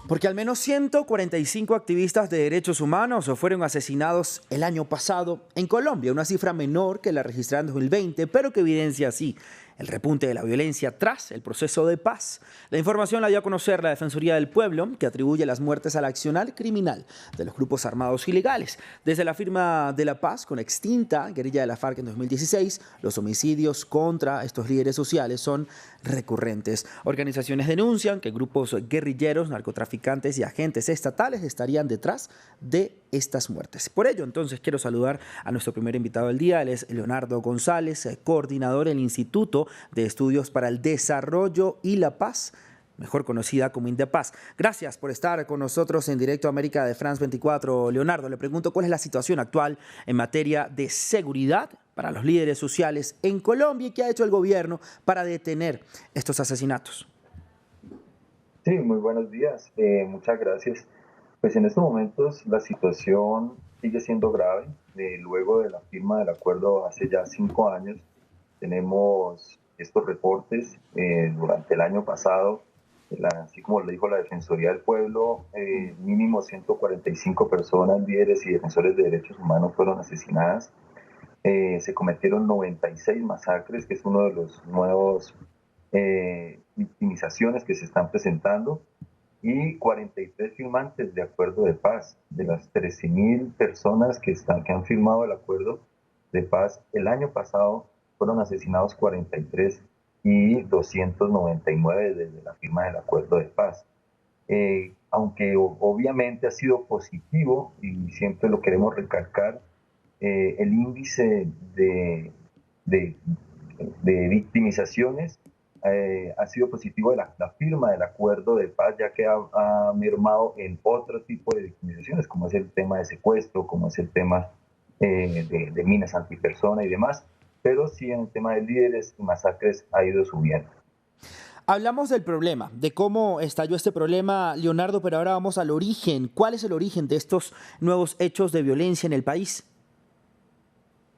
Porque al menos 145 activistas de derechos humanos fueron asesinados el año pasado en Colombia, una cifra menor que la registrada en 2020, pero que evidencia así el repunte de la violencia tras el proceso de paz. La información la dio a conocer la Defensoría del Pueblo, que atribuye las muertes al accionar criminal de los grupos armados ilegales. Desde la firma de la paz con la extinta guerrilla de la FARC en 2016, los homicidios contra estos líderes sociales son recurrentes. Organizaciones denuncian que grupos guerrilleros, narcotraficantes y agentes estatales estarían detrás de estas muertes. Por ello, entonces, quiero saludar a nuestro primer invitado del día. Él es Leonardo González, coordinador del Instituto de Estudios para el Desarrollo y la Paz, mejor conocida como Indepaz. Gracias por estar con nosotros en Directo América de France 24. Leonardo, le pregunto cuál es la situación actual en materia de seguridad para los líderes sociales en Colombia y qué ha hecho el gobierno para detener estos asesinatos. Sí, muy buenos días. Muchas gracias. Pues en estos momentos la situación sigue siendo grave. Luego de la firma del acuerdo hace ya 5 años, tenemos estos reportes durante el año pasado, así como lo dijo la Defensoría del Pueblo, mínimo 145 personas, líderes y defensores de derechos humanos fueron asesinadas. Se cometieron 96 masacres, que es uno de los nuevos victimizaciones que se están presentando, y 43 firmantes de acuerdo de paz. De las 13.000 personas que han firmado el acuerdo de paz el año pasado, fueron asesinados 43 y 299 desde la firma del acuerdo de paz. Aunque obviamente ha sido positivo, y siempre lo queremos recalcar, el índice de, de victimizaciones ha sido positivo de la firma del acuerdo de paz, ya que ha mermado en otro tipo de victimizaciones, como es el tema de secuestro, como es el tema de minas antipersona y demás, pero sí en el tema de líderes y masacres ha ido subiendo. Hablamos del problema, de cómo estalló este problema, Leonardo, pero ahora vamos al origen. ¿Cuál es el origen de estos nuevos hechos de violencia en el país?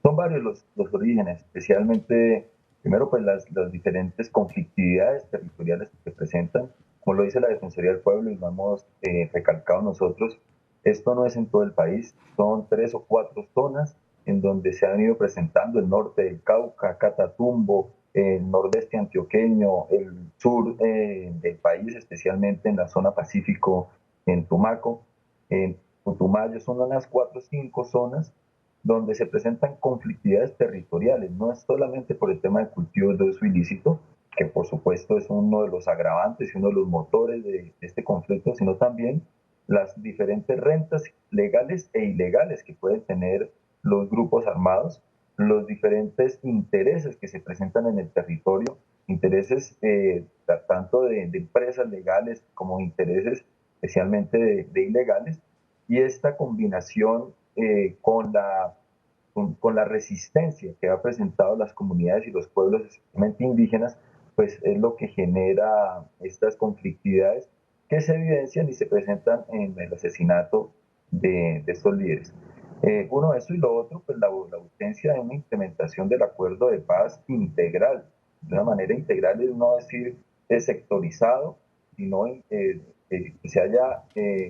Son varios los orígenes, especialmente, primero, pues las diferentes conflictividades territoriales que se presentan. Como lo dice la Defensoría del Pueblo y lo hemos recalcado nosotros, esto no es en todo el país, son 3 o 4 zonas en donde se han ido presentando: el norte del Cauca, Catatumbo, el nordeste antioqueño, el sur del país, especialmente en la zona Pacífico, en Tumaco, en Putumayo. Son unas 4 o 5 zonas donde se presentan conflictividades territoriales. No es solamente por el tema de cultivos de uso ilícito, que por supuesto es uno de los agravantes y uno de los motores de este conflicto, sino también las diferentes rentas legales e ilegales que pueden tener los grupos armados, los diferentes intereses que se presentan en el territorio, intereses tanto de empresas legales como intereses especialmente de ilegales, y esta combinación con la resistencia que ha presentado las comunidades y los pueblos, especialmente indígenas, pues es lo que genera estas conflictividades que se evidencian y se presentan en el asesinato de estos líderes. Uno, eso, y lo otro, pues la ausencia de una implementación del acuerdo de paz integral, de una manera integral, es no decir sectorizado, sino que se haya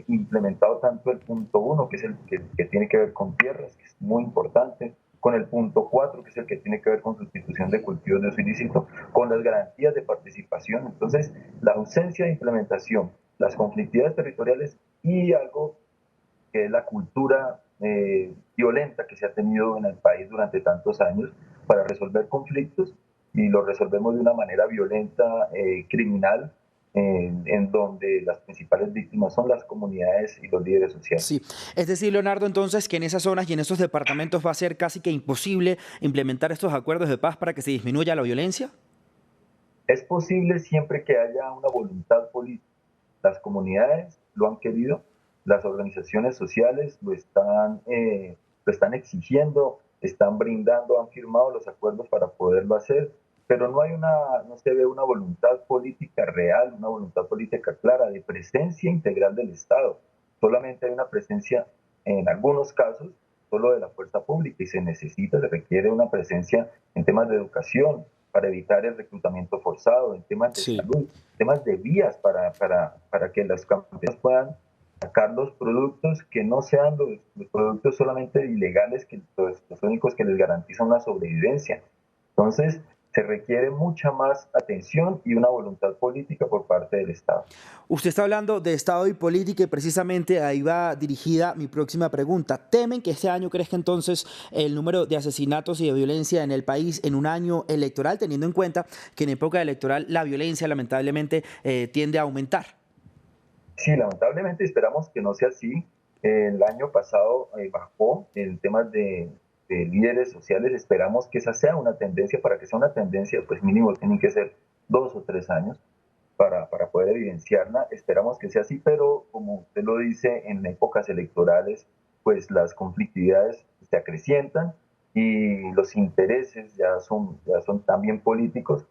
implementado tanto el punto 1, que es el que tiene que ver con tierras, que es muy importante, con el punto 4, que es el que tiene que ver con sustitución de cultivos de uso ilícito, con las garantías de participación. Entonces, la ausencia de implementación, las conflictividades territoriales y algo que es la cultura violenta que se ha tenido en el país durante tantos años para resolver conflictos, y lo resolvemos de una manera violenta, criminal, en donde las principales víctimas son las comunidades y los líderes sociales. Sí, es decir, Leonardo, entonces que en esas zonas y en esos departamentos va a ser casi que imposible implementar estos acuerdos de paz para que se disminuya la violencia. Es posible siempre que haya una voluntad política. Las comunidades lo han querido, las organizaciones sociales lo están exigiendo, están brindando, han firmado los acuerdos para poderlo hacer, pero no se ve una voluntad política real, una voluntad política clara de presencia integral del Estado. Solamente hay una presencia, en algunos casos, solo de la fuerza pública, y se requiere una presencia en temas de educación, para evitar el reclutamiento forzado, en temas de Sí. salud, temas de vías para que las campesinos puedan sacar los productos que no sean los productos solamente ilegales, que los únicos que les garantizan una sobrevivencia. Entonces, se requiere mucha más atención y una voluntad política por parte del Estado. Usted está hablando de Estado y política y precisamente ahí va dirigida mi próxima pregunta. ¿Temen que este año crezca entonces el número de asesinatos y de violencia en el país en un año electoral, teniendo en cuenta que en época electoral la violencia lamentablemente tiende a aumentar? Sí, lamentablemente esperamos que no sea así. El año pasado bajó en temas de líderes sociales. Esperamos que esa sea una tendencia. Para que sea una tendencia, pues mínimo tienen que ser 2 o 3 años para poder evidenciarla. Esperamos que sea así, pero como usted lo dice, en épocas electorales, pues las conflictividades se acrecientan y los intereses ya son también políticos.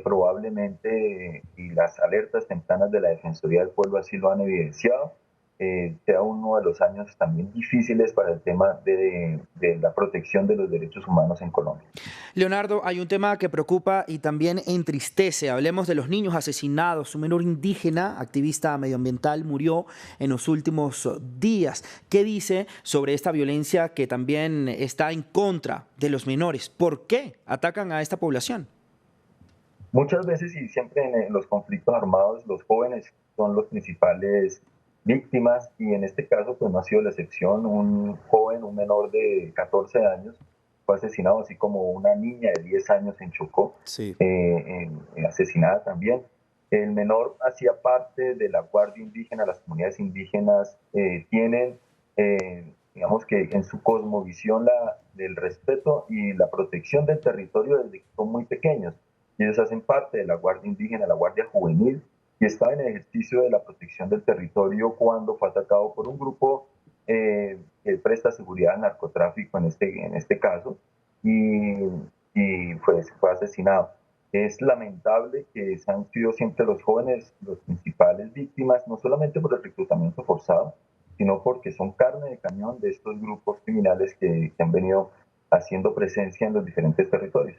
Probablemente, y las alertas tempranas de la Defensoría del Pueblo así lo han evidenciado, sea uno de los años también difíciles para el tema de la protección de los derechos humanos en Colombia. Leonardo, hay un tema que preocupa y también entristece. Hablemos de los niños asesinados. Un menor indígena, activista medioambiental, murió en los últimos días. ¿Qué dice sobre esta violencia que también está en contra de los menores? ¿Por qué atacan a esta población? Muchas veces y siempre en los conflictos armados los jóvenes son los principales víctimas y en este caso pues no ha sido la excepción. Un joven, un menor de 14 años fue asesinado, así como una niña de 10 años en Chocó, Sí. asesinada también. El menor hacía parte de la Guardia Indígena. Las comunidades indígenas tienen, digamos que en su cosmovisión, del respeto y la protección del territorio desde que son muy pequeños. Y ellos hacen parte de la Guardia Indígena, la Guardia Juvenil, y estaba en ejercicio de la protección del territorio cuando fue atacado por un grupo que presta seguridad al narcotráfico en este caso, y, y fue asesinado. Es lamentable que han sido siempre los jóvenes los principales víctimas, no solamente por el reclutamiento forzado, sino porque son carne de cañón de estos grupos criminales que han venido haciendo presencia en los diferentes territorios.